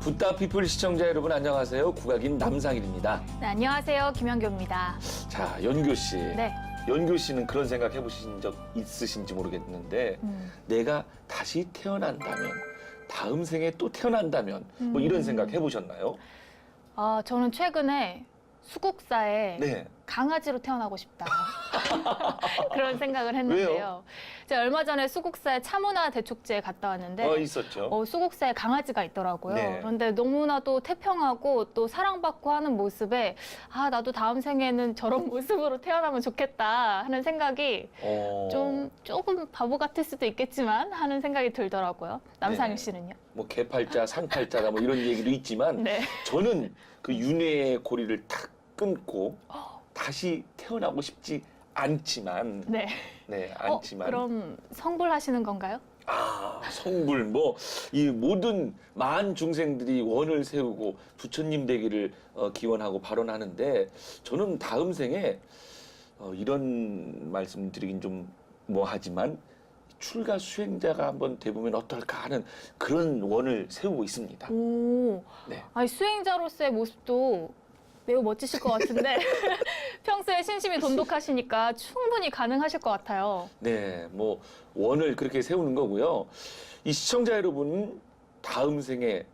붓다피플 시청자 여러분 안녕하세요. 국악인 남상일입니다. 네, 안녕하세요. 김현교입니다. 자, 연교 씨. 네. 연교 씨는 그런 생각 해보신 적 있으신지 모르겠는데 내가 다시 태어난다면, 다음 생에 또 태어난다면 뭐 이런 생각 해보셨나요? 저는 최근에 수국사에 네. 강아지로 태어나고 싶다. 그런 생각을 했는데요. 왜요? 제가 얼마 전에 수국사에 차문화 대축제에 갔다 왔는데 있었죠. 수국사에 강아지가 있더라고요. 네. 그런데 너무나도 태평하고 또 사랑받고 하는 모습에 나도 다음 생에는 저런 모습으로 태어나면 좋겠다 하는 생각이 조금 바보 같을 수도 있겠지만 하는 생각이 들더라고요. 남상일 네. 씨는요? 뭐 개팔자, 상팔자다 뭐 이런 얘기도 있지만 네. 저는 그 윤회의 고리를 탁 끊고 다시 태어나고 싶지 않지만 네. 네, 않지만 그럼 성불하시는 건가요? 성불 뭐 이 모든 만 중생들이 원을 세우고 부처님 되기를 기원하고 발언하는데 저는 다음 생에 이런 말씀 드리긴 좀 뭐하지만 출가 수행자가 한번 돼보면 어떨까 하는 그런 원을 세우고 있습니다. 오, 네. 아니, 수행자로서의 모습도 매우 멋지실 것 같은데 평소에 신심이 돈독하시니까 충분히 가능하실 것 같아요. 네, 뭐 원을 그렇게 세우는 거고요. 이 시청자 여러분 다음 생에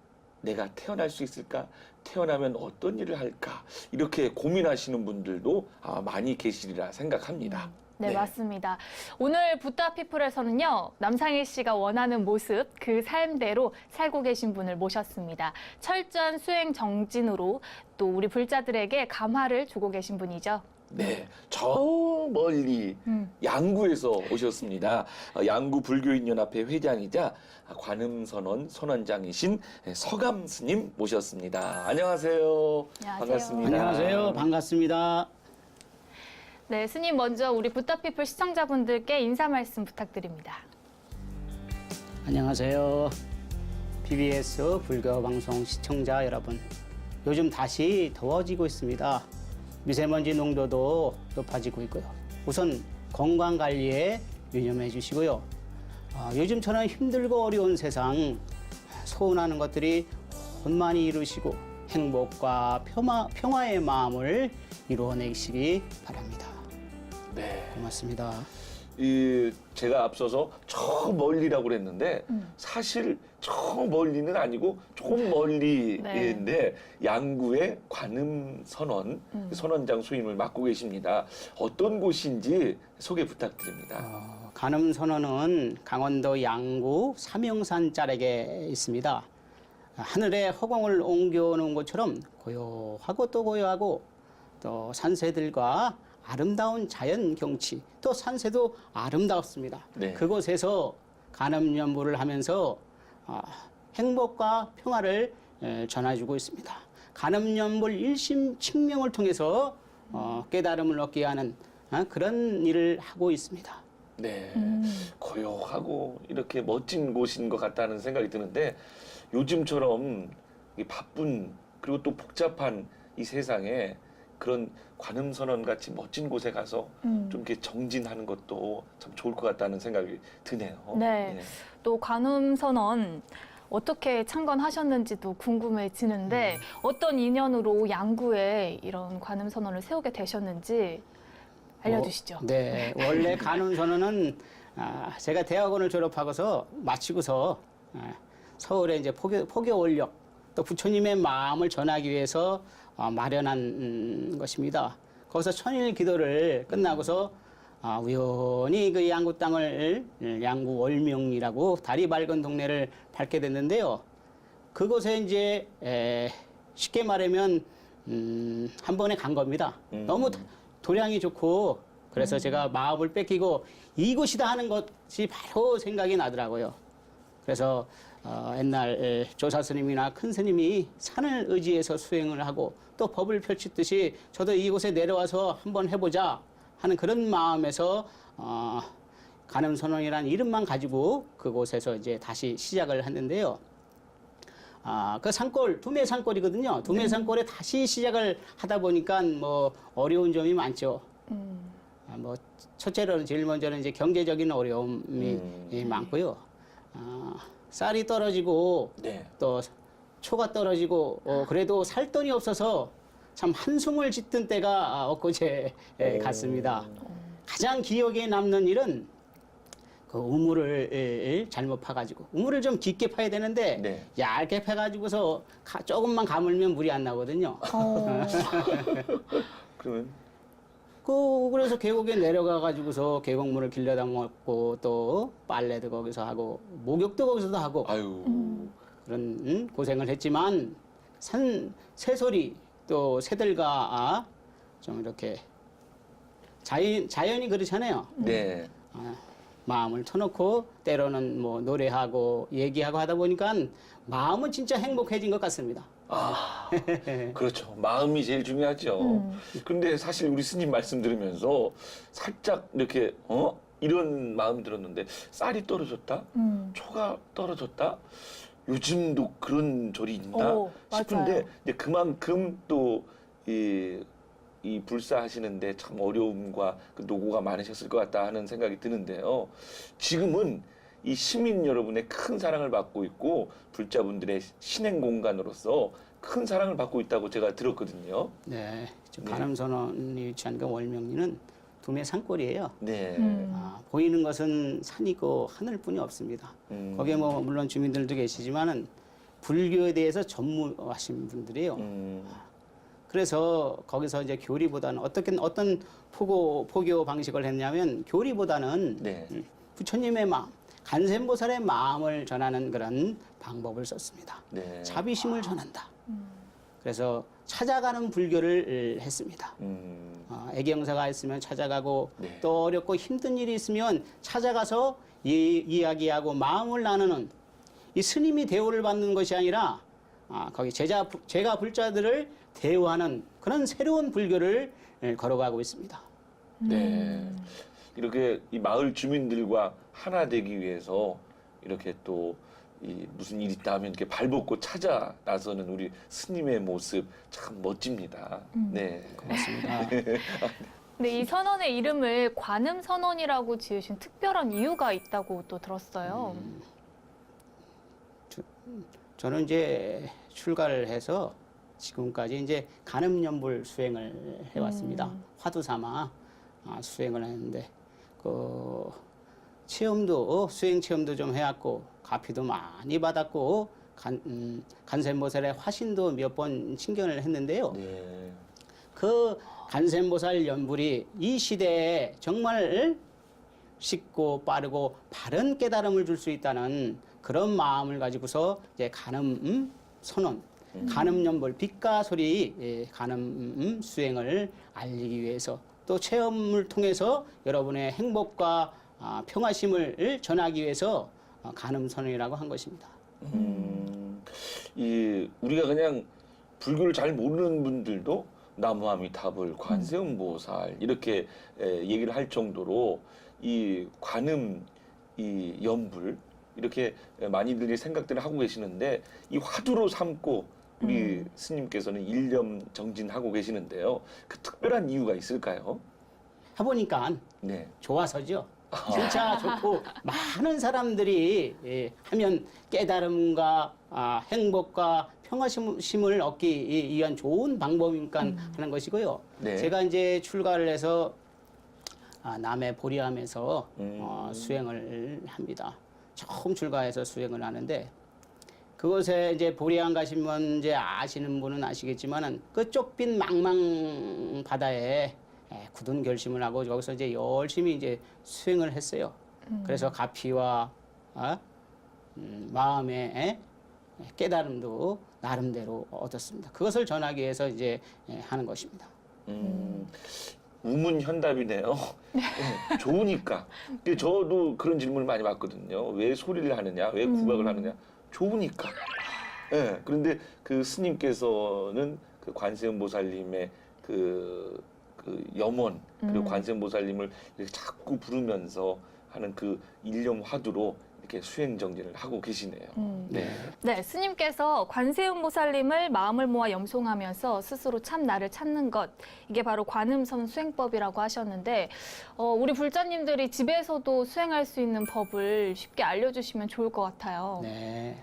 내가 태어날 수 있을까? 태어나면 어떤 일을 할까? 이렇게 고민하시는 분들도 아마 많이 계시리라 생각합니다. 네, 맞습니다. 오늘 붓다피플에서는요, 남상일 씨가 원하는 모습, 그 삶대로 살고 계신 분을 모셨습니다. 철저한 수행 정진으로 또 우리 불자들에게 감화를 주고 계신 분이죠. 네, 저 멀리 양구에서 오셨습니다. 양구 불교인연합회 회장이자 관음선원 선원장이신 서감 스님 모셨습니다. 안녕하세요. 안녕하세요. 반갑습니다. 안녕하세요. 반갑습니다. 네, 스님 먼저 우리 붓다피플 시청자분들께 인사 말씀 부탁드립니다. 안녕하세요. BBS 불교방송 시청자 여러분. 요즘 다시 더워지고 있습니다. 미세먼지 농도도 높아지고 있고요. 우선 건강관리에 유념해 주시고요. 요즘처럼 힘들고 어려운 세상 소원하는 것들이 원만히 이루시고 행복과 평화의 마음을 이루어내시기 바랍니다. 네. 고맙습니다. 제가 앞서서 저 멀리라고 그랬는데 사실 저 멀리는 아니고 조금 멀리인데 양구의 관음선원 선원장 수임을 맡고 계십니다. 어떤 곳인지 소개 부탁드립니다. 관음선원은 강원도 양구 삼형산 자락에 있습니다. 하늘에 허공을 옮겨놓은 것처럼 고요하고 또 고요하고 또 산새들과 아름다운 자연 경치, 또 산새도 아름답습니다. 네. 그곳에서 관음연부를 하면서 행복과 평화를 전해주고 있습니다. 관음연불 일심칙명을 통해서 깨달음을 얻게 하는 그런 일을 하고 있습니다. 네, 고요하고 이렇게 멋진 곳인 것 같다는 생각이 드는데 요즘처럼 이 바쁜 그리고 또 복잡한 이 세상에 그런 관음선원 같이 멋진 곳에 가서 좀 이렇게 정진하는 것도 참 좋을 것 같다는 생각이 드네요. 네. 또 관음선원 어떻게 창건하셨는지도 궁금해지는데 어떤 인연으로 양구에 이런 관음선원을 세우게 되셨는지 알려주시죠. 네, 원래 관음선원은 제가 대학원을 졸업하고서 마치고서 서울에 이제 포교 원력 또 부처님의 마음을 전하기 위해서 마련한 것입니다. 거기서 천일 기도를 끝나고서 우연히 그 양구 땅을 양구 월명이라고 달이 밝은 동네를 밟게 됐는데요. 그곳에 이제 쉽게 말하면 한 번에 간 겁니다. 너무 도량이 좋고 그래서 제가 마음을 뺏기고 이곳이다 하는 것이 바로 생각이 나더라고요. 그래서 옛날 조사 스님이나 큰 스님이 산을 의지해서 수행을 하고 또 법을 펼치듯이 저도 이곳에 내려와서 한번 해보자 하는 그런 마음에서 관음선원이라는 이름만 가지고 그곳에서 이제 다시 시작을 했는데요. 그 산골, 두매산골이거든요. 두매산골에 다시 시작을 하다 보니까 뭐 어려운 점이 많죠. 뭐 첫째로는 제일 먼저는 이제 경제적인 어려움이 많고요. 쌀이 떨어지고 네. 또 초가 떨어지고 그래도 살 돈이 없어서 참 한숨을 짓던 때가 엊그제 같습니다. 가장 기억에 남는 일은 그 우물을 잘못 파가지고 우물을 좀 깊게 파야 되는데 네. 얇게 파가지고서 조금만 가물면 물이 안 나거든요. 그러면 그래서 계곡에 내려가가지고서 계곡물을 길러다 먹고 또 빨래도 거기서 하고 목욕도 거기서도 하고 아유. 그런 고생을 했지만 새소리 또 새들과 좀 이렇게 자연이 그렇잖아요. 네. 마음을 터놓고 때로는 뭐 노래하고 얘기하고 하다 보니까 마음은 진짜 행복해진 것 같습니다. 아, 그렇죠. 마음이 제일 중요하죠. 근데 사실 우리 스님 말씀 들으면서 살짝 이렇게 이런 마음이 들었는데 쌀이 떨어졌다, 초가 떨어졌다. 요즘도 그런 절이 있나 싶은데 맞아요. 이제 그만큼 또 이 불사하시는데 참 어려움과 그 노고가 많으셨을 것 같다 하는 생각이 드는데요. 지금은 이 시민 여러분의 큰 사랑을 받고 있고 불자분들의 신행 공간으로서 큰 사랑을 받고 있다고 제가 들었거든요. 네, 관음선원이 위치한 그 월명리는 두메 산골이에요. 네. 보이는 것은 산이고 하늘뿐이 없습니다. 거기에 뭐 물론 주민들도 계시지만은 불교에 대해서 전무하신 분들이에요. 그래서 거기서 이제 교리보다는 어떤 포교 방식을 했냐면 교리보다는 네. 부처님의 마음, 간센보살의 마음을 전하는 그런 방법을 썼습니다. 네. 자비심을 전한다. 그래서 찾아가는 불교를 했습니다. 애경사가 있으면 찾아가고 네. 또 어렵고 힘든 일이 있으면 찾아가서 이야기하고 마음을 나누는 이 스님이 대우를 받는 것이 아니라 거기 제가 불자들을 대우하는 그런 새로운 불교를 걸어가고 있습니다. 네. 이렇게 이 마을 주민들과 하나 되기 위해서 이렇게 또 이 무슨 일이 있다 하면 이렇게 발벗고 찾아 나서는 우리 스님의 모습 참 멋집니다. 네. 고맙습니다. 근데 이 선원의 이름을 관음선원이라고 지으신 특별한 이유가 있다고 또 들었어요. 저는 이제 출가를 해서 지금까지 이제 간음연불 수행을 해왔습니다. 화두 삼아 수행을 했는데 그 수행 체험도 좀 해왔고 가피도 많이 받았고 간센보살의 화신도 몇 번 친견을 했는데요. 네. 그 간센보살 연불이 이 시대에 정말 쉽고 빠르고 바른 깨달음을 줄 수 있다는 그런 마음을 가지고서 이제 간음 선언, 간음 연불 빛과 소리 간음 수행을 알리기 위해서 또 체험을 통해서 여러분의 행복과 평화심을 전하기 위해서 간음 선언이라고 한 것입니다. 우리가 그냥 불교를 잘 모르는 분들도 나무아미타불, 관세음보살 이렇게 얘기를 할 정도로 이 관음, 이 연불 이렇게 많이들이 생각들을 하고 계시는데 이 화두로 삼고 우리 스님께서는 일념 정진하고 계시는데요. 그 특별한 이유가 있을까요? 해보니까 네. 좋아서죠. 진짜 좋고 많은 사람들이 하면 깨달음과 행복과 평화심을 얻기 위한 좋은 방법이니까 하는 것이고요. 네. 제가 이제 출가를 해서 남해 보리암에서 수행을 합니다. 처음 출가해서 수행을 하는데 그곳에 이제 보리암 가시면 이제 아시는 분은 아시겠지만은 그 좁빈 망망 바다에 굳은 결심을 하고 거기서 이제 열심히 이제 수행을 했어요. 그래서 가피와 마음의 깨달음도 나름대로 얻었습니다. 그것을 전하기 위해서 이제 하는 것입니다. 우문현답이네요. 네, 좋으니까. 근데 저도 그런 질문을 많이 받거든요. 왜 소리를 하느냐, 왜 국악을 하느냐. 좋으니까. 네, 그런데 그 스님께서는 그 관세음보살님의 그 염원 그리고 관세음보살님을 이렇게 자꾸 부르면서 하는 그 일념 화두로 이렇게 수행 정진을 하고 계시네요. 네. 네, 스님께서 관세음보살님을 마음을 모아 염송하면서 스스로 참 나를 찾는 것, 이게 바로 관음선 수행법이라고 하셨는데 우리 불자님들이 집에서도 수행할 수 있는 법을 쉽게 알려주시면 좋을 것 같아요. 네.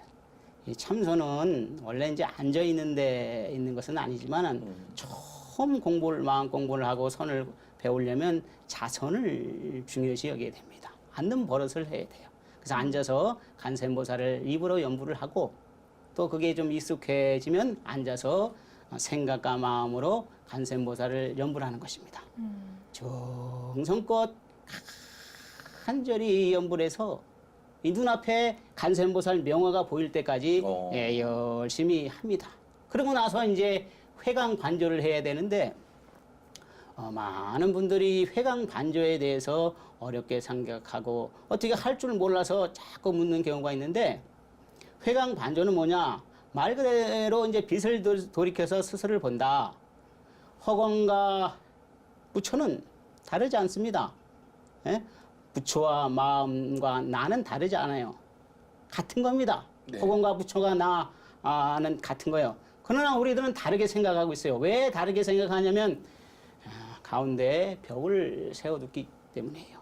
이 참선은 원래 이제 앉아 있는 데 있는 것은 아니지만은 처음 마음 공부를 하고 선을 배우려면 자선을 중요시 여겨야 됩니다. 앉는 버릇을 해야 돼요. 그래서 앉아서 관세음보살을 입으로 연부를 하고 또 그게 좀 익숙해지면 앉아서 생각과 마음으로 관세음보살을 연부를 하는 것입니다. 정성껏 간절히 연부를 해서 이 눈앞에 관세음보살 명화가 보일 때까지 열심히 합니다. 그러고 나서 이제 회강 반조를 해야 되는데 많은 분들이 회강 반조에 대해서 어렵게 생각하고 어떻게 할 줄 몰라서 자꾸 묻는 경우가 있는데 회강 반조는 뭐냐? 말 그대로 이제 빛을 돌이켜서 스스로를 본다. 허공과 부처는 다르지 않습니다. 예? 부처와 마음과 나는 다르지 않아요. 같은 겁니다. 네. 허공과 부처가 나는 같은 거예요. 그러나 우리들은 다르게 생각하고 있어요. 왜 다르게 생각하냐면 가운데에 벽을 세워두기 때문이에요.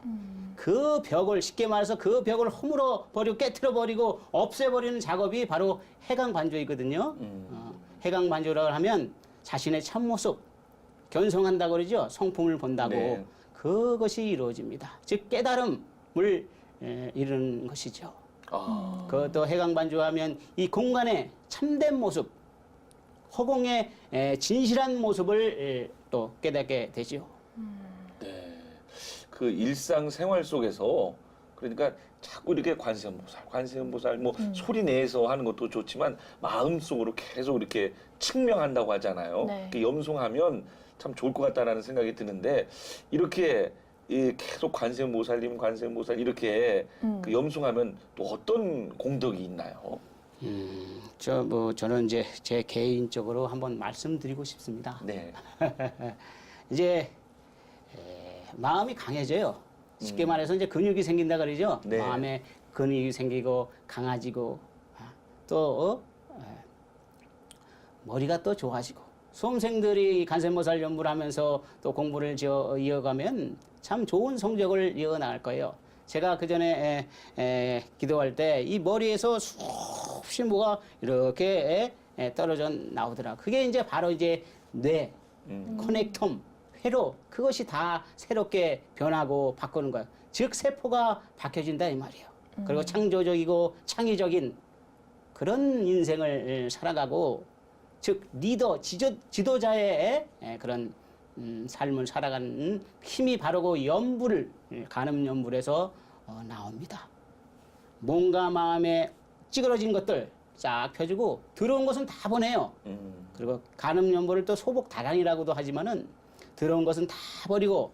그 벽을 쉽게 말해서 그 벽을 허물어 버리고 깨트려 버리고 없애버리는 작업이 바로 해강반조이거든요. 해강반조라고 하면 자신의 참모습 견성한다고 그러죠. 성품을 본다고. 네. 그것이 이루어집니다. 즉 깨달음을 이루는 것이죠. 그것도 해강반조하면 이 공간의 참된 모습, 허공의 진실한 모습을 또 깨닫게 되죠. 네. 그 일상생활 속에서 그러니까 자꾸 이렇게 관세음보살 뭐 소리 내서 하는 것도 좋지만 마음속으로 계속 이렇게 측명한다고 하잖아요. 네. 이렇게 염송하면 참 좋을 것 같다라는 생각이 드는데 이렇게 계속 관세음보살 이렇게 그 염송하면 또 어떤 공덕이 있나요? 저는 이제 제 개인적으로 한번 말씀드리고 싶습니다. 네. 이제 마음이 강해져요. 쉽게 말해서 이제 근육이 생긴다 그러죠. 네. 마음에 근육이 생기고 강아지고 또 머리가 또 좋아지고 수험생들이 관세음보살 연부를 하면서 또 공부를 이어가면 참 좋은 성적을 이어나갈 거예요. 제가 그 전에 기도할 때 이 머리에서 수없이 뭐가 이렇게 떨어져 나오더라. 그게 이제 바로 이제 뇌, 커넥텀, 회로 그것이 다 새롭게 변하고 바꾸는 거예요. 즉 세포가 바뀌어진다 이 말이에요. 그리고 창조적이고 창의적인 그런 인생을 살아가고 즉 리더, 지도자의 그런 삶을 살아가는 힘이 바로 연부를 간음 연부에서 나옵니다. 몸과 마음에 찌그러진 것들 쫙 펴주고 들어온 것은 다 보내요. 그리고 간음 연부를 또 소복 다간이라고도 하지만은 들어온 것은 다 버리고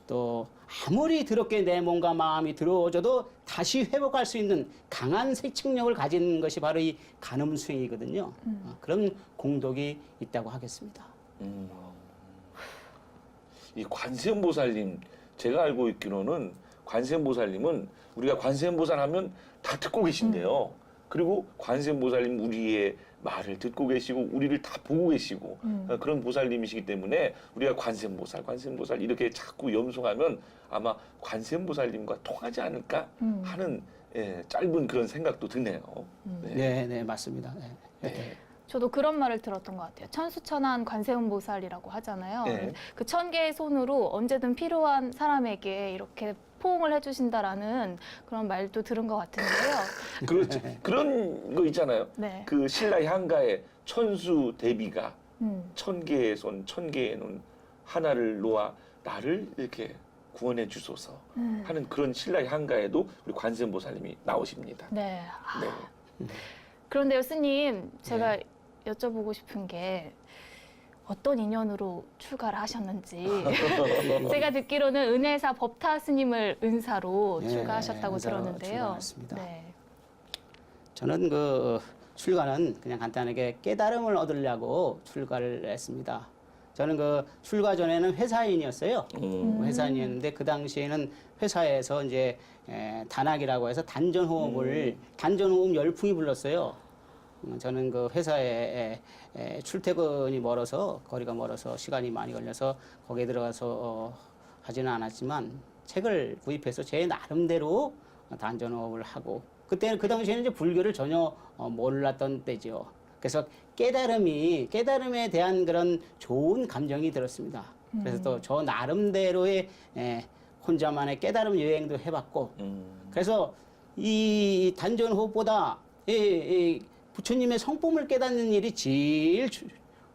또 아무리 더럽게 내 몸과 마음이 더러워져도 다시 회복할 수 있는 강한 세척력을 가진 것이 바로 이 간음 수행이거든요. 그런 공덕이 있다고 하겠습니다. 이 관세음보살님 제가 알고 있기로는 관세음보살님은 우리가 관세음보살 하면 다 듣고 계신데요. 그리고 관세음보살님 우리의 말을 듣고 계시고 우리를 다 보고 계시고 그런 보살님이시기 때문에 우리가 관세음보살 이렇게 자꾸 염송하면 아마 관세음보살님과 통하지 않을까 하는 짧은 그런 생각도 드네요. 네, 맞습니다. 네. 저도 그런 말을 들었던 것 같아요. 천수천안 관세음보살이라고 하잖아요. 네. 그 1000개의 손으로 언제든 필요한 사람에게 이렇게 포옹을 해주신다라는 그런 말도 들은 것 같은데요. 그렇죠. 그런 거 있잖아요. 네. 그 신라 향가에 천수 대비가 음. 1000개의 손, 1000개의 눈 하나를 놓아 나를 이렇게 구원해 주소서 하는 그런 신라 향가에도 우리 관세음보살님이 나오십니다. 네. 네. 그런데요, 스님, 제가 여쭤보고 싶은 게 어떤 인연으로 출가를 하셨는지. 제가 듣기로는 은혜사 법타 스님을 은사로 네, 출가하셨다고 은사로 들었는데요. 출가했습니다. 네. 저는 그 출가는 그냥 간단하게 깨달음을 얻으려고 출가를 했습니다. 저는 그 출가 전에는 회사인이었어요. 회사인이었는데 그 당시에는 회사에서 이제 단학이라고 해서 단전호흡을 단전호흡 열풍이 불렀어요. 저는 그 회사에 출퇴근이 멀어서 거리가 멀어서 시간이 많이 걸려서 거기에 들어가서 하지는 않았지만 책을 구입해서 제 나름대로 단전호흡을 하고 그때는 그 당시에는 이제 불교를 전혀 몰랐던 때죠. 그래서 깨달음에 대한 그런 좋은 감정이 들었습니다. 그래서 또 저 나름대로의 혼자만의 깨달음 여행도 해봤고, 그래서 이 단전호흡보다 이 부처님의 성품을 깨닫는 일이 제일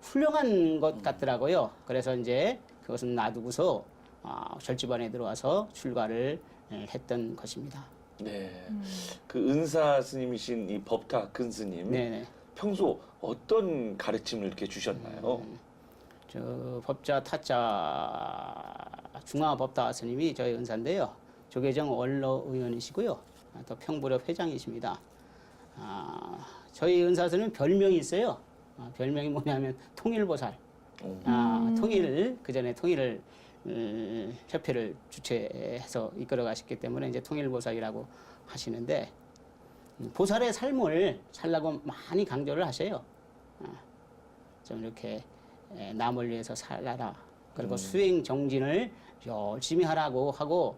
훌륭한 것 같더라고요. 그래서 이제 그것은 놔두고서 절집안에 들어와서 출가를 했던 것입니다. 네. 그 은사 스님이신 이 법타 근 스님. 네네. 평소 어떤 가르침을 이렇게 주셨나요? 저 법자 타자 중화법다 스님이 저희 은사인데요. 조계정 원로 의원이시고요. 또 평부렵 회장이십니다. 저희 은사 스님 별명이 있어요. 별명이 뭐냐면 통일보살. 그전에 통일을 협회를 주최해서 이끌어 가셨기 때문에 이제 통일보살이라고 하시는데, 보살의 삶을 살라고 많이 강조를 하셔요. 좀 이렇게 남을 위해서 살아라. 그리고 수행 정진을 열심히 하라고 하고,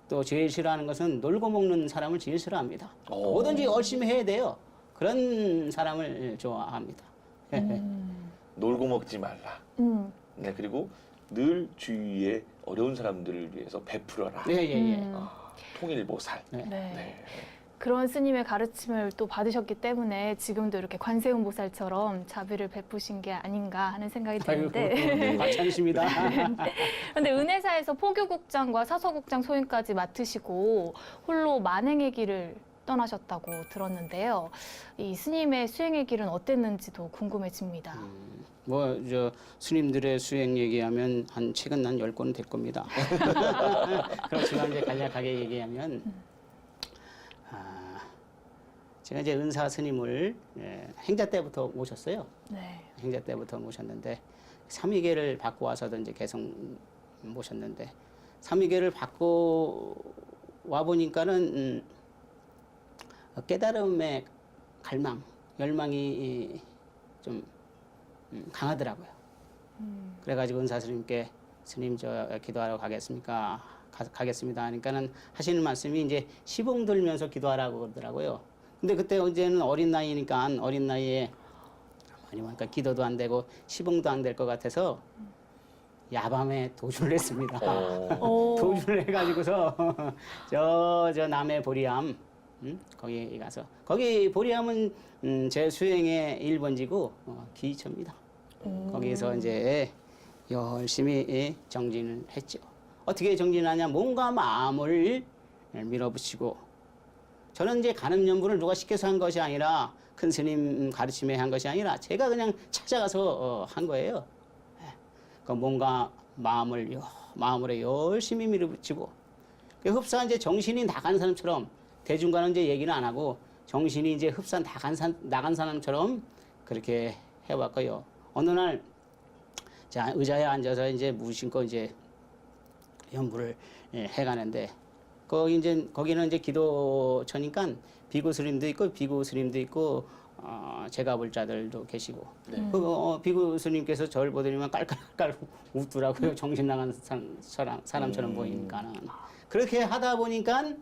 또 제일 싫어하는 것은 놀고 먹는 사람을 제일 싫어합니다. 뭐든지 열심히 해야 돼요. 그런 사람을 좋아합니다. 놀고 먹지 말라. 네, 그리고 늘 주위에 어려운 사람들을 위해서 베풀어라. 예. 통일보살. 네. 네. 그런 스님의 가르침을 또 받으셨기 때문에 지금도 이렇게 관세음 보살처럼 자비를 베푸신 게 아닌가 하는 생각이 드는데. 과찬이십니다. 그런데 은혜사에서 포교국장과 사서국장 소임까지 맡으시고 홀로 만행의 길을 떠나셨다고 들었는데요. 이 스님의 수행의 길은 어땠는지도 궁금해집니다. 저 스님들의 수행 얘기하면 책은 한 10권 될 겁니다. 그렇지만 이제 간략하게 얘기하면, 제가 이제 은사 스님을 행자 때부터 모셨어요. 네. 행자 때부터 모셨는데, 삼위계를 받고 와서도 이제 계속 모셨는데, 삼위계를 받고 와 보니까는 깨달음의 갈망, 열망이 좀 강하더라고요. 그래가지고 은사 스님께 스님 저 기도하러 가겠습니까? 가겠습니다 하니까는 하시는 말씀이 이제 시봉 들면서 기도하라고 그러더라고요. 근데 그때 언제는 어린 나이니까 어린 나이에 그러니까 기도도 안 되고 시봉도 안 될 것 같아서 야밤에 도주를 했습니다. 도주를 해가지고서 저 남해 보리암 거기 가서, 거기 보리암은 제 수행의 1번지고 기초입니다. 거기서 이제 열심히 정진을 했죠. 어떻게 정진하냐? 몸과 마음을 밀어붙이고, 저는 이제 간음연부를 누가 시켜서 한 것이 아니라, 큰 스님 가르침에 한 것이 아니라 제가 그냥 찾아가서 한 거예요. 그 몸과 마음으로 열심히 밀어붙이고, 그 흡사 이제 정신이 나간 사람처럼, 대중과는 이제 얘기는 안 하고 정신이 이제 흡사 나간 사람처럼 그렇게 해왔고요. 어느 날 자 의자에 앉아서 이제 무심코 이제 연부를 해가는데, 거기는 이제 기도처니까 비구 스님도 있고 비구 스님도 있고 제가 볼 자들도 계시고, 비구 스님께서 저를 보더니만 깔깔깔 웃더라고요. 정신 나간 사람처럼 보이니까는. 그렇게 하다 보니까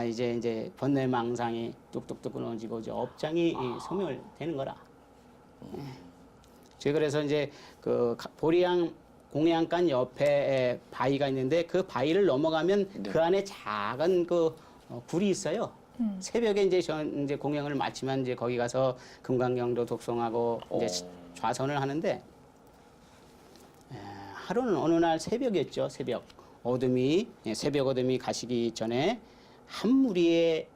이제 번뇌망상이 뚝뚝뚝 끊어지고 이제 업장이 소멸되는 거라. 제가 그래서 이제 그 보리양 공양간 옆에 바위가 있는데, 그 바위를 넘어가면 그 안에 작은 그 굴이 있어요. 새벽에 이제 공양을 마치면 이제 거기 가서 금강경도 독송하고 이제 좌선을 하는데, 하루는 어느 날 새벽이었죠. 새벽 어둠이 가시기 전에 한 무리의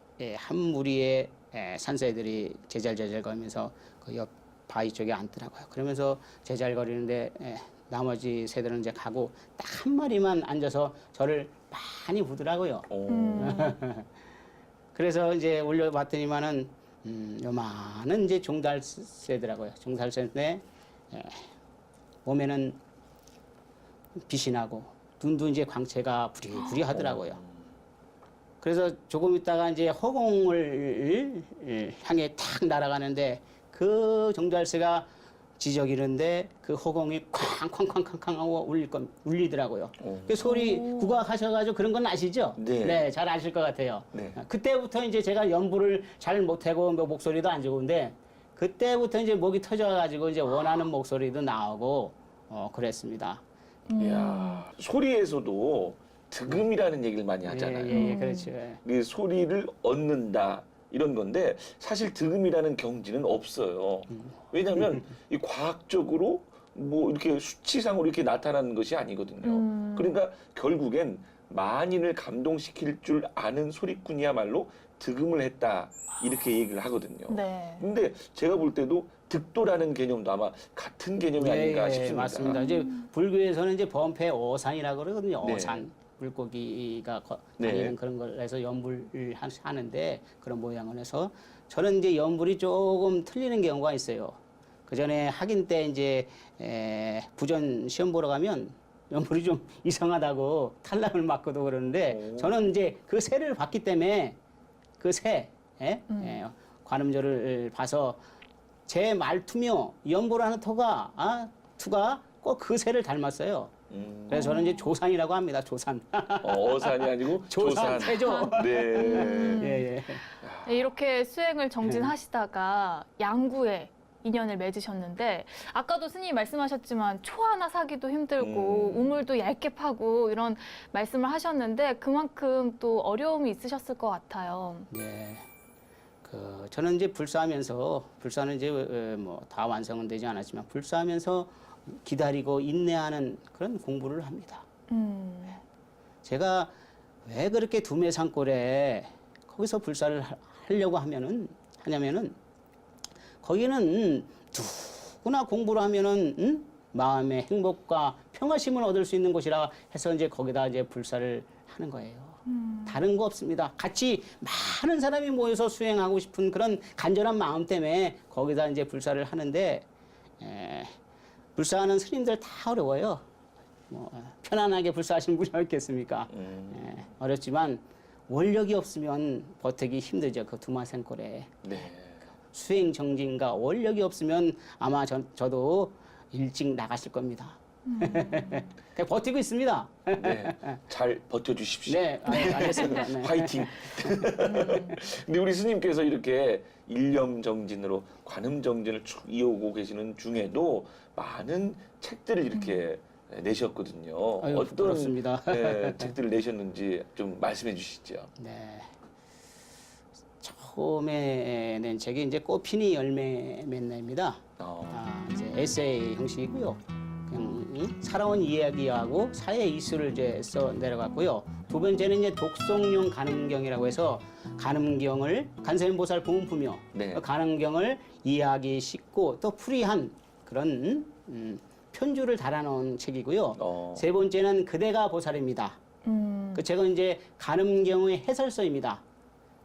산새들이 제잘제잘 거리면서 그 옆 바위 쪽에 앉더라고요. 그러면서 제잘거리는데 나머지 새들은 이제 가고 딱 한 마리만 앉아서 저를 많이 보더라고요. 그래서 이제 올려봤더니만은 요만한 이제 종달새더라고요. 종달새인데 몸에는 빛이 나고 눈도 이제 광채가 부리부리 하더라고요. 그래서 조금 있다가 이제 허공을 향해 탁 날아가는데, 그 종달새가 지저귀는데 그 허공이 쾅쾅쾅쾅쾅 하고 울리더라고요. 그 소리 국악하셔가지고 그런 건 아시죠? 네. 잘 아실 것 같아요. 네. 그때부터 이제 제가 연부를 잘 못하고 뭐 목소리도 안 좋은데 그때부터 이제 목이 터져가지고 이제 원하는 목소리도 나오고 그랬습니다. 이야, 소리에서도 득음이라는 얘기를 많이 하잖아요. 예, 그렇죠. 그 소리를 얻는다 이런 건데 사실 득음이라는 경지는 없어요. 왜냐하면 이 과학적으로 뭐 이렇게 수치상으로 이렇게 나타나는 것이 아니거든요. 그러니까 결국엔 만인을 감동시킬 줄 아는 소리꾼이야말로 득음을 했다 이렇게 얘기를 하거든요. 네. 근데 제가 볼 때도 득도라는 개념도 아마 같은 개념이 아닌가 싶습니다. 맞습니다. 이제 불교에서는 이제 범패 오산이라고 그러거든요. 네. 오산. 물고기가 네. 다니는 그런 걸 해서 연불을 하는데 그런 모양을 해서 저는 이제 연불이 조금 틀리는 경우가 있어요. 그 전에 학인 때 이제 부전 시험 보러 가면 연불이 좀 이상하다고 탈락을 맞고도 그러는데 저는 이제 그 새를 봤기 때문에 그 새, 관음조를 봐서 제 말투며 연불하는 투가 꼭 그 새를 닮았어요. 그래서 저는 이제 조산이라고 합니다. 조산. 어산이 아니고 조산. 새죠. 네. 예. 네, 이렇게 수행을 정진하시다가 양구에 인연을 맺으셨는데 아까도 스님이 말씀하셨지만 초 하나 사기도 힘들고 우물도 얇게 파고 이런 말씀을 하셨는데 그만큼 또 어려움이 있으셨을 것 같아요. 네. 저는 이제 불사는 이제 뭐 다 완성은 되지 않았지만 불사하면서 기다리고 인내하는 그런 공부를 합니다. 제가 왜 그렇게 두매산골에 거기서 불사를 하려고 하냐면은 거기는 누구나 공부를 하면은 마음의 행복과 평화심을 얻을 수 있는 곳이라 해서 이제 거기다 이제 불사를 하는 거예요. 다른 거 없습니다. 같이 많은 사람이 모여서 수행하고 싶은 그런 간절한 마음 때문에 거기다 이제 불사를 하는데 불사하는 스님들 다 어려워요. 뭐 편안하게 불사하시는 분이 있겠습니까? 어렵지만 원력이 없으면 버티기 힘들죠. 그 두마생골에. 네. 수행 정진과 원력이 없으면 아마 저도 일찍 나갔을 겁니다. 버티고 있습니다. 네. 잘 버텨주십시오. 네, 알겠습니다. 네. 화이팅. 근데 우리 스님께서 이렇게 일념정진으로 관음정진을 쭉 이어오고 계시는 중에도 많은 책들을 이렇게 내셨거든요. 아유, 부끄럽습니다. 책들을 내셨는지 좀 말씀해 주시죠. 네. 처음에 낸 책이 이제 꽃피니 열매 맺나입니다. 이제 에세이 형식이고요. 그냥 살아온 이야기하고 사회 이슈를 이제 써 내려갔고요. 두 번째는 이제 독송용 간음경이라고 해서 간음경을 간세음보살 부문품이요. 네. 그 간음경을 이해하기 쉽고 또 풀이한 그런 편주를 달아놓은 책이고요. 세 번째는 그대가 보살입니다. 그 책은 이제 간음경의 해설서입니다.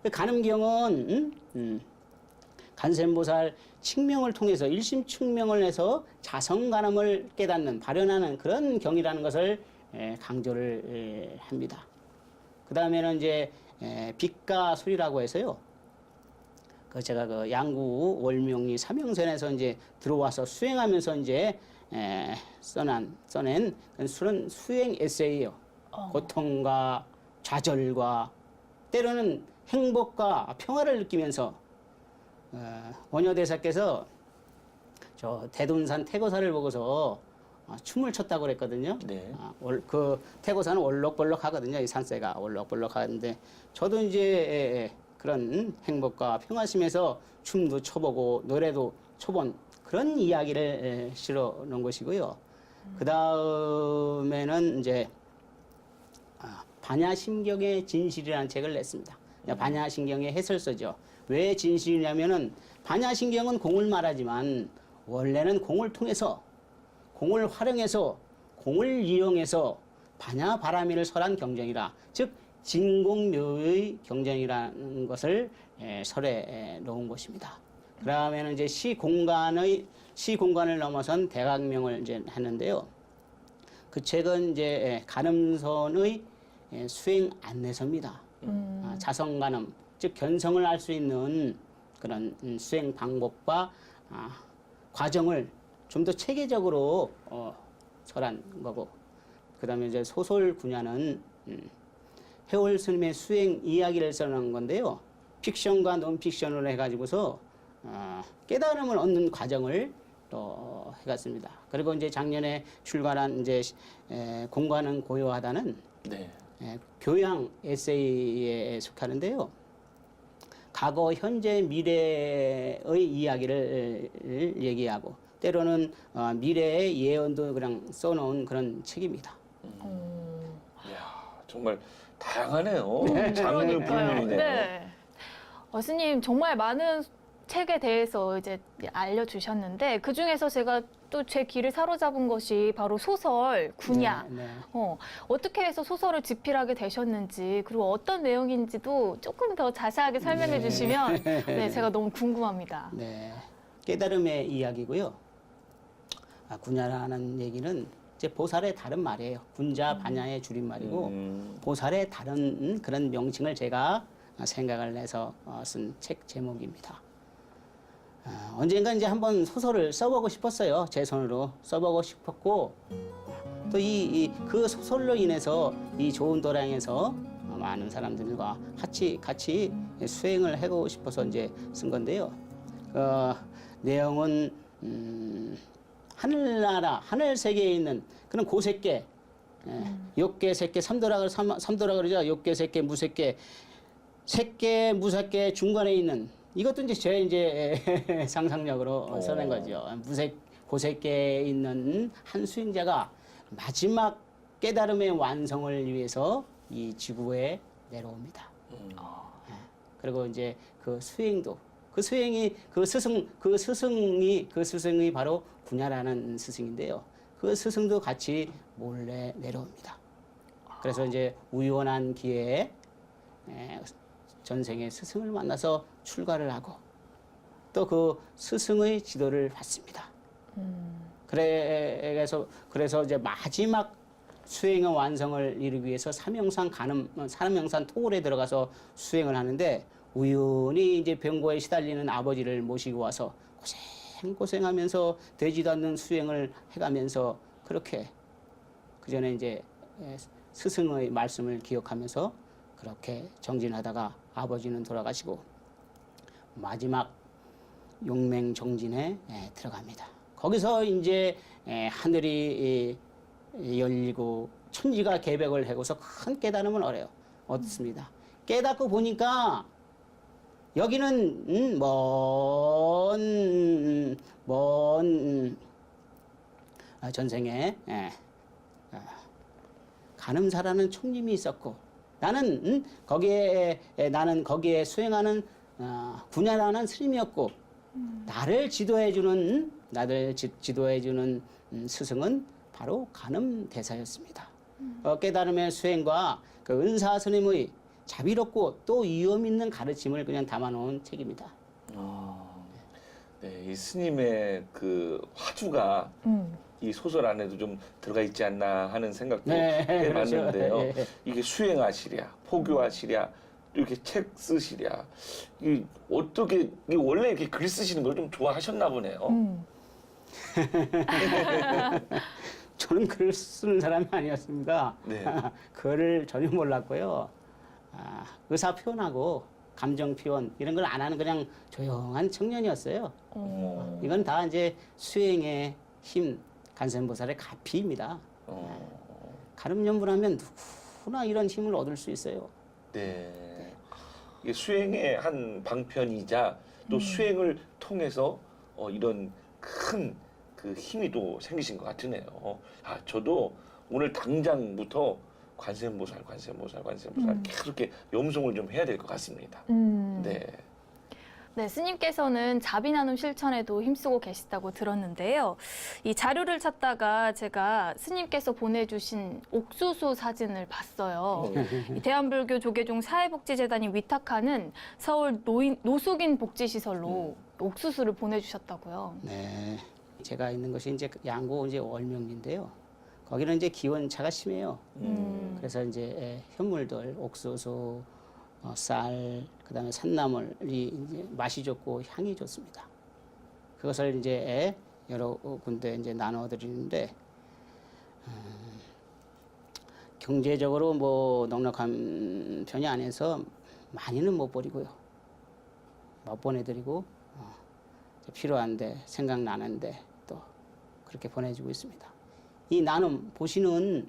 그 간음경은 간세음보살 칙명을 통해서 일심 측명을 해서 자성간음을 깨닫는 발현하는 그런 경이라는 것을 강조를 합니다. 그 다음에는 이제 빛과 소리라고 해서요. 제가 그 양구 월명리 삼형선에서 이제 들어와서 수행하면서 이제 써낸 그런 수행 에세이예요. 고통과 좌절과 때로는 행복과 평화를 느끼면서 원효대사께서 저 대둔산 태고산을 보고서 춤을 췄다고 그랬거든요. 네. 그 태고산은 월록벌록 하거든요. 이 산세가 월록벌록 하는데 저도 이제 그런 행복과 평화심에서 춤도 춰보고 노래도 춰본 그런 이야기를 실어 놓은 것이고요. 그 다음에는 이제 반야심경의 진실이라는 책을 냈습니다. 반야심경의 해설서죠. 왜 진실이냐면은 반야심경은 공을 말하지만 원래는 공을 통해서 공을 활용해서 공을 이용해서 반야바라미를 설한 경전이라 즉 진공묘의 경전이라는 것을 설해 놓은 것입니다. 그다음에는 이제 시공간을 넘어선 대각명을 이제 했는데요. 그 책은 이제 간음선의 수행 안내서입니다. 자성간음 즉 견성을 할 수 있는 그런 수행 방법과 과정을 좀 더 체계적으로 설한 거고, 그다음에 이제 소설 분야는 해월 스님의 수행 이야기를 써놓은 건데요. 픽션과 논픽션으로 해가지고서 깨달음을 얻는 과정을 또 해갔습니다. 그리고 이제 작년에 출간한 이제 공과는 고요하다는 네. 교양 에세이에 속하는데요. 과거, 현재, 미래의 이야기를 얘기하고 때로는 미래의 예언도 그냥 써놓은 그런 책입니다. 이야, 정말 다양하네요. 장르 그러니까요. 분야이네요. 네. 스님 정말 많은 책에 대해서 이제 알려주셨는데 그 중에서 제가 또 제 귀를 사로잡은 것이 바로 소설 군야. 네, 네. 어떻게 해서 소설을 집필하게 되셨는지 그리고 어떤 내용인지도 조금 더 자세하게 설명해 주시면 네, 제가 너무 궁금합니다. 네, 깨달음의 이야기고요. 군야라는 얘기는 이제 보살의 다른 말이에요. 군자 반야의 줄임말이고 보살의 다른 그런 명칭을 제가 생각을 해서 쓴 책 제목입니다. 언젠가 이제 한번 소설을 써보고 싶었어요. 제 손으로 써보고 싶었고 또 그 소설로 인해서 이 좋은 도량에서 많은 사람들과 같이 수행을 하고 싶어서 이제 쓴 건데요. 내용은 하늘나라, 하늘 세계에 있는 그런 고색계, 욕계, 색계, 삼도라 그러죠. 욕계, 색계, 무색계, 색계, 무색계 중간에 있는 이것도 이제 제 이제 상상력으로 써낸 거죠. 고색계에 있는 한 수행자가 마지막 깨달음의 완성을 위해서 이 지구에 내려옵니다. 그리고 이제 그 수행도 그 스승이 바로 군야라는 스승인데요. 그 스승도 같이 몰래 내려옵니다. 그래서 이제 우연한 기회에 전생의 스승을 만나서 출가를 하고 또 그 스승의 지도를 받습니다. 그래서 이제 마지막 수행의 완성을 이루기 위해서 삼형산 토굴에 들어가서 수행을 하는데 우연히 이제 병고에 시달리는 아버지를 모시고 와서 고생하면서 되지도 않는 수행을 해가면서 그렇게 그 전에 이제 스승의 말씀을 기억하면서 그렇게 정진하다가 아버지는 돌아가시고 마지막 용맹정진에 들어갑니다. 거기서 이제 하늘이 열리고 천지가 개벽을 하고서 큰 깨달음을 얻습니다. 깨닫고 보니까 여기는 먼 전생에 간음사라는 총님이 있었고 나는 거기에 수행하는 군야라는 스님이었고 나를 지도해주는 스승은 바로 간음 대사였습니다. 깨달음의 수행과 그 은사 스님의 자비롭고 또 위험 있는 가르침을 그냥 담아놓은 책입니다. 네, 이 스님의 그 화두가 이 소설 안에도 좀 들어가 있지 않나 하는 생각도 해봤는데요. 그렇죠. 이게 수행하시랴, 포교하시랴, 이렇게 책 쓰시랴. 이 원래 이렇게 글 쓰시는 걸 좀 좋아하셨나 보네요. 저는 글 쓰는 사람이 아니었습니다. 네. 글을 전혀 몰랐고요. 의사 표현하고 감정 표현 이런 걸 안 하는 그냥 조용한 청년이었어요. 이건 다 이제 수행의 힘, 간센보살의 가피입니다. 가름연불하면 누구나 이런 힘을 얻을 수 있어요. 네. 이게 수행의 한 방편이자 또 수행을 통해서 이런 큰 그 힘이 또 생기신 것 같으네요. 저도 오늘 당장부터 관세음보살 계속 이렇게 염송을 좀 해야 될 것 같습니다. 네. 네, 스님께서는 자비나눔 실천에도 힘쓰고 계시다고 들었는데요. 이 자료를 찾다가 제가 스님께서 보내주신 옥수수 사진을 봤어요. 이 대한불교 조계종 사회복지재단이 위탁하는 서울 노숙인 복지시설로 옥수수를 보내주셨다고요. 네. 제가 있는 것이 이제 양구 이제 월명리인데요. 거기는 이제 기온차가 심해요. 그래서 이제 현물들, 옥수수, 쌀, 그다음에 산나물이 이제 맛이 좋고 향이 좋습니다. 그것을 이제 여러 군데 이제 나눠드리는데 경제적으로 뭐 넉넉한 편이 아니어서 많이는 못 버리고요. 못 보내드리고 필요한데 생각나는데 또 그렇게 보내주고 있습니다. 이 나눔 보시는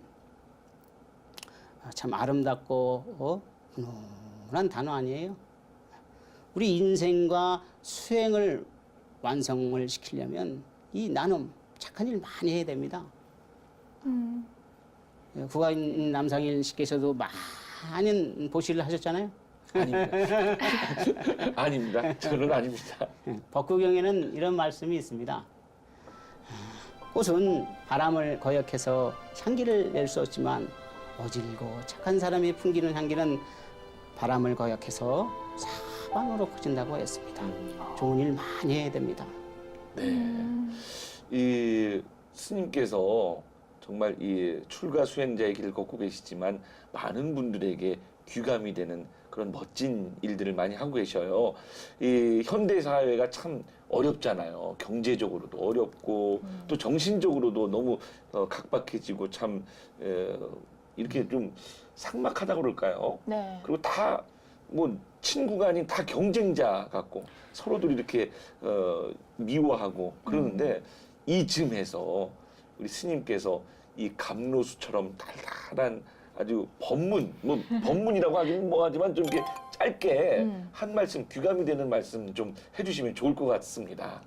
참 아름답고 훈훈한 단어 아니에요? 우리 인생과 수행을 완성을 시키려면 이 나눔 착한 일 많이 해야 됩니다. 국가인 남상일 씨께서도 많은 보시를 하셨잖아요. 아닙니다. 아닙니다. 저는 아닙니다. 법구경에는 이런 말씀이 있습니다. 꽃은 바람을 거역해서 향기를 낼 수 없지만 어질고 착한 사람이 풍기는 향기는 바람을 거역해서 사방으로 퍼진다고 했습니다. 좋은 일 많이 해야 됩니다. 네. 이 스님께서 정말 이 출가 수행자의 길을 걷고 계시지만 많은 분들에게 귀감이 되는 그런 멋진 일들을 많이 하고 계셔요. 이 현대 사회가 참 어렵잖아요. 경제적으로도 어렵고 또 정신적으로도 너무 각박해지고 참 이렇게 좀 삭막하다 그럴까요? 네. 그리고 다 뭐 친구가 아닌 다 경쟁자 같고 서로들 이렇게 미워하고 그러는데 이쯤에서 우리 스님께서 이 감로수처럼 달달한 아주 법문이라고 하기는 뭐하지만 좀 이렇게 짧게 한 말씀, 귀감이 되는 말씀 좀 해주시면 좋을 것 같습니다.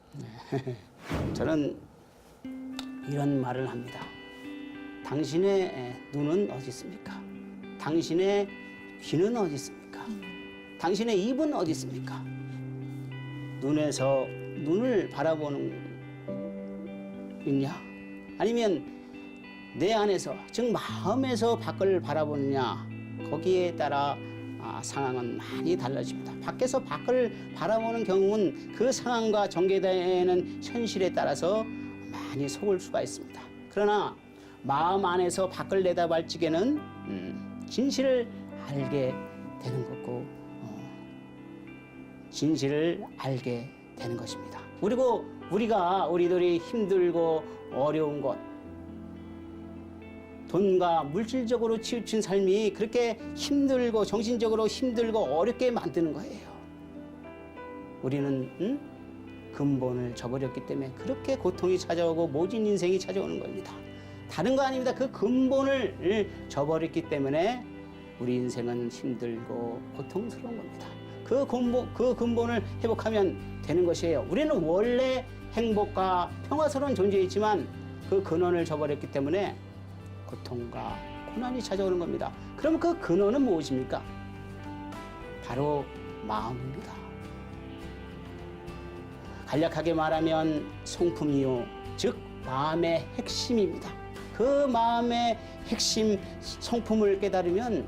저는 이런 말을 합니다. 당신의 눈은 어디 있습니까? 당신의 귀는 어디 있습니까? 당신의 입은 어디 있습니까? 눈에서 눈을 바라보는 있냐? 아니면 내 안에서, 즉 마음에서 밖을 바라보느냐? 거기에 따라 상황은 많이 달라집니다. 밖에서 밖을 바라보는 경우는 그 상황과 전개되는 현실에 따라서 많이 속을 수가 있습니다. 그러나 마음 안에서 밖을 내다볼 적에는 진실을 알게 되는 거고 진실을 알게 되는 것입니다. 그리고 우리들이 힘들고 어려운 것, 돈과 물질적으로 치우친 삶이 그렇게 힘들고 정신적으로 힘들고 어렵게 만드는 거예요. 우리는 근본을 저버렸기 때문에 그렇게 고통이 찾아오고 모진 인생이 찾아오는 겁니다. 다른 거 아닙니다. 그 근본을 저버렸기 때문에 우리 인생은 힘들고 고통스러운 겁니다. 그 근본을 회복하면 되는 것이에요. 우리는 원래 행복과 평화스러운 존재이지만 그 근원을 저버렸기 때문에 고통과 고난이 찾아오는 겁니다. 그럼 그 근원은 무엇입니까? 바로 마음입니다. 간략하게 말하면 성품이요, 즉 마음의 핵심입니다. 그 마음의 핵심 성품을 깨달으면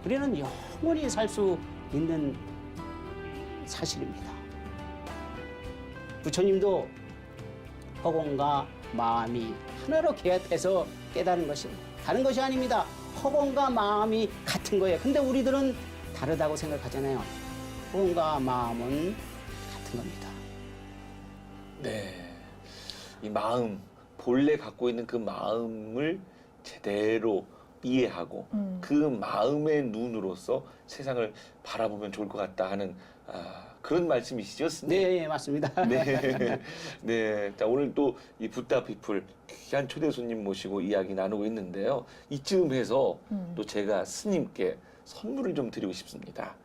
우리는 영원히 살 수 있는 사실입니다. 부처님도 허공과 마음이 하나로 개합해서 깨달은 것이 다른 것이 아닙니다. 허공과 마음이 같은 거예요. 근데 우리들은 다르다고 생각하잖아요. 허공과 마음은 같은 겁니다. 네. 이 마음, 본래 갖고 있는 그 마음을 제대로 이해하고 그 마음의 눈으로서 세상을 바라보면 좋을 것 같다 하는 그런 말씀이시죠, 스님? 네, 맞습니다. 네. 네. 자, 오늘 또 이 붓다 피플 귀한 초대 손님 모시고 이야기 나누고 있는데요. 이쯤 해서 또 제가 스님께 선물을 좀 드리고 싶습니다.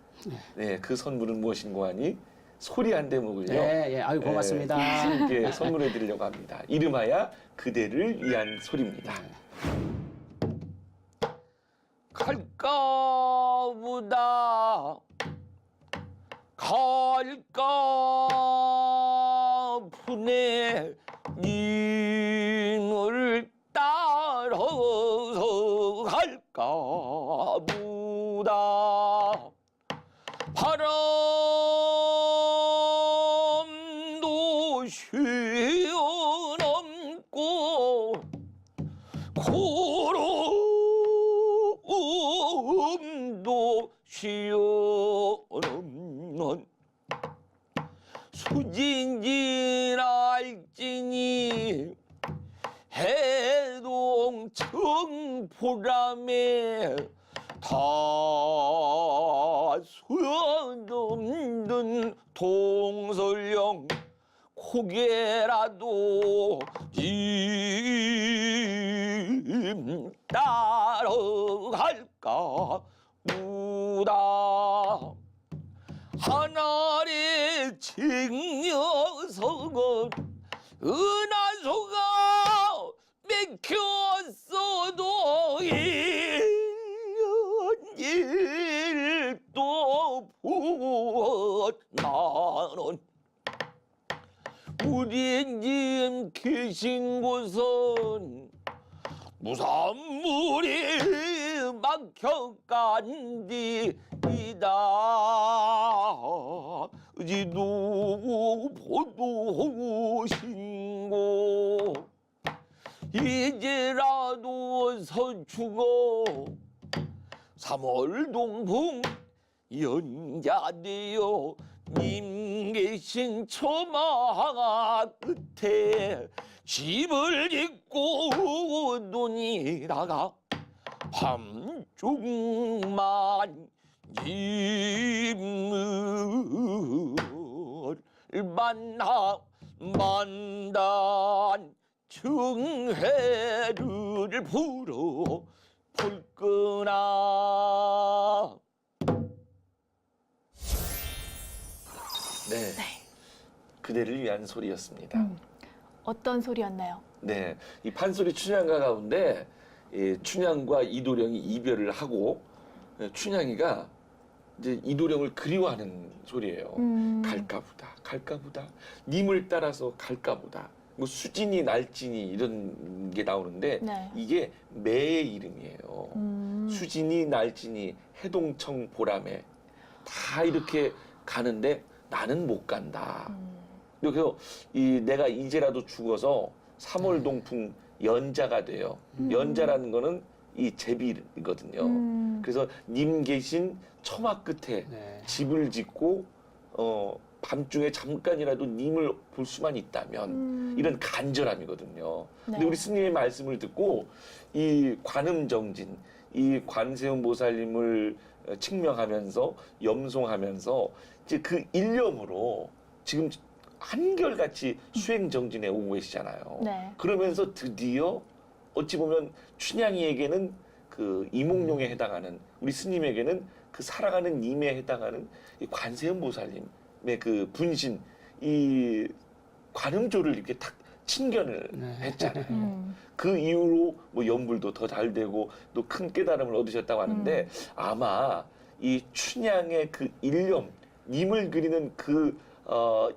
네. 그 선물은 무엇인고 하니 소리 한 대목을요. 네, 아유 고맙습니다. 스님께 선물해 드리려고 합니다. 이름하여 그대를 위한 소리입니다. 갈까 보다 갈까 푸네 님을 따라서 갈까 보다 바람도 쉬어넘고 구름도 쉬어넘는 수진지 날지니 해동 청포람에 다 소용없는 동설령 고개라도 짐 따라갈까 우다 하늘의 징녀석은 은하수가 맥혔어도 일도 부어 나는 우리 님 계신 곳은 무산물이 막혀간디이다 지도 보도 신고 이제라도 서추고 3월 동풍 연자되어 님 계신 처마 끝에 집을 짓고 눈이다가 밤중만 짐을 만나 만단 증회를 불어 볼거나. 네, 그대를 위한 소리였습니다. 어떤 소리였나요? 네, 이 판소리 춘향가 가운데 춘향과 이도령이 이별을 하고 춘향이가 이제 이도령을 그리워하는 소리예요. 갈까보다, 갈까보다, 님을 따라서 갈까보다. 뭐 수진이, 날진이 이런 게 나오는데 네. 이게 매의 이름이에요. 수진이, 날진이, 해동청, 보람에 다 이렇게 가는데 나는 못 간다. 그래서 내가 이제라도 죽어서 3월 동풍 연자가 돼요. 연자라는 거는 이 제비거든요. 그래서 님 계신 처마 끝에 네. 집을 짓고 밤중에 잠깐이라도 님을 볼 수만 있다면 이런 간절함이거든요. 근데 네. 우리 스님의 말씀을 듣고 이 관음정진, 이 관세음 보살님을 칙명하면서 염송하면서 이제 그 일념으로 지금 한결같이 수행정진에 오고 계시잖아요. 네. 그러면서 드디어 어찌 보면 춘향이에게는 그 이몽룡에 해당하는 우리 스님에게는 그 살아가는 님에 해당하는 이 관세음 보살님의 그 분신 이 관음조를 이렇게 탁 친견을 네. 했잖아요. 그 이후로 뭐 연불도 더 잘 되고 또 큰 깨달음을 얻으셨다고 하는데 아마 이 춘향의 그 일념, 님을 그리는 그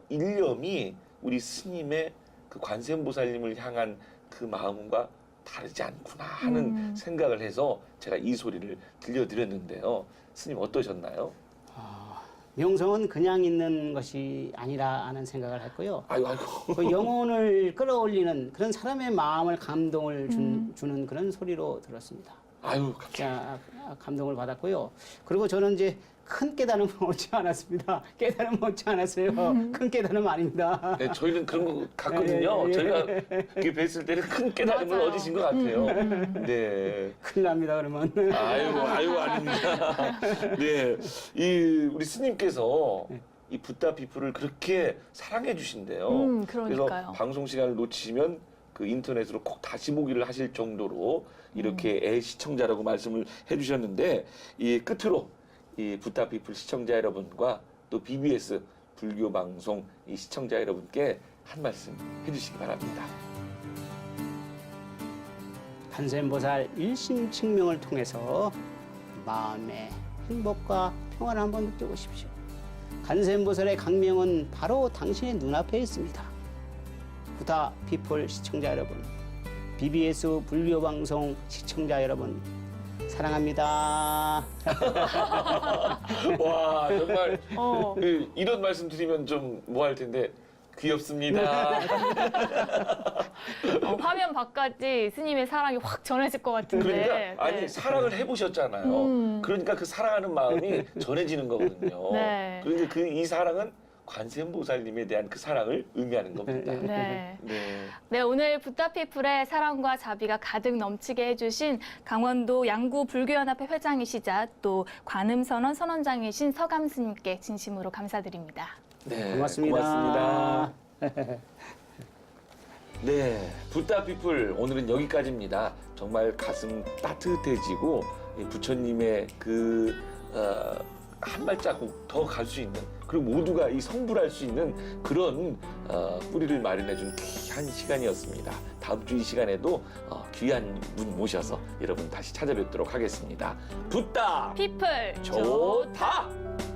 일념이 우리 스님의 그 관세음보살님을 향한 그 마음과 다르지 않구나 하는 생각을 해서 제가 이 소리를 들려드렸는데요. 스님 어떠셨나요? 명성은 그냥 있는 것이 아니라 하는 생각을 했고요. 아이고. 그 영혼을 끌어올리는 그런 사람의 마음을 감동을 주는 그런 소리로 들었습니다. 아유, 자, 감동을 받았고요. 그리고 저는 이제 큰 깨달음을 얻지 않았습니다. 깨달음 얻지 않았어요. 큰 깨달음 아닙니다. 네, 저희는 그런 거 같거든요. 예. 저희가 이렇게 뵀을 때는 큰 깨달음을 맞아요. 얻으신 것 같아요. 네. 큰일 납니다, 그러면. 아유, 아닙니다. 네. 우리 스님께서 이 붓다 피플을 그렇게 사랑해 주신대요. 그러니까요. 그래서 방송 시간을 놓치시면 그 인터넷으로 꼭 다시 보기를 하실 정도로 이렇게 애시청자라고 말씀을 해 주셨는데 이 끝으로 이 붓다 피플 시청자 여러분과 또 BBS 불교 방송 이 시청자 여러분께 한 말씀 해 주시기 바랍니다. 관세음보살 일심칙명을 통해서 마음의 행복과 평안을 한번 느껴보십시오. 관세음보살의 강명은 바로 당신의 눈앞에 있습니다. 붓다 피플 시청자 여러분, BBS 불교 방송 시청자 여러분, 사랑합니다. 와, 정말 이런 말씀 드리면 좀 뭐 할 텐데 귀엽습니다. 화면 밖까지 스님의 사랑이 확 전해질 것 같은데. 그러니까 아니 네. 사랑을 해보셨잖아요. 그러니까 그 사랑하는 마음이 전해지는 거거든요. 네. 그러니까 이 사랑은 관세음보살님에 대한 그 사랑을 의미하는 겁니다. 네. 네. 네, 오늘 붓다피플의 사랑과 자비가 가득 넘치게 해주신 강원도 양구 불교연합회 회장이시자 또 관음선언 선원장이신 서감 스님께 진심으로 감사드립니다. 네, 고맙습니다. 고맙습니다. 네, 붓다피플 오늘은 여기까지입니다. 정말 가슴 따뜻해지고 이 부처님의 그 한 발자국 더 갈 수 있는, 그리고 모두가 이 성불할 수 있는 그런 뿌리를 마련해준 귀한 시간이었습니다. 다음 주 이 시간에도 귀한 분 모셔서 여러분 다시 찾아뵙도록 하겠습니다. 붓다 피플 좋다.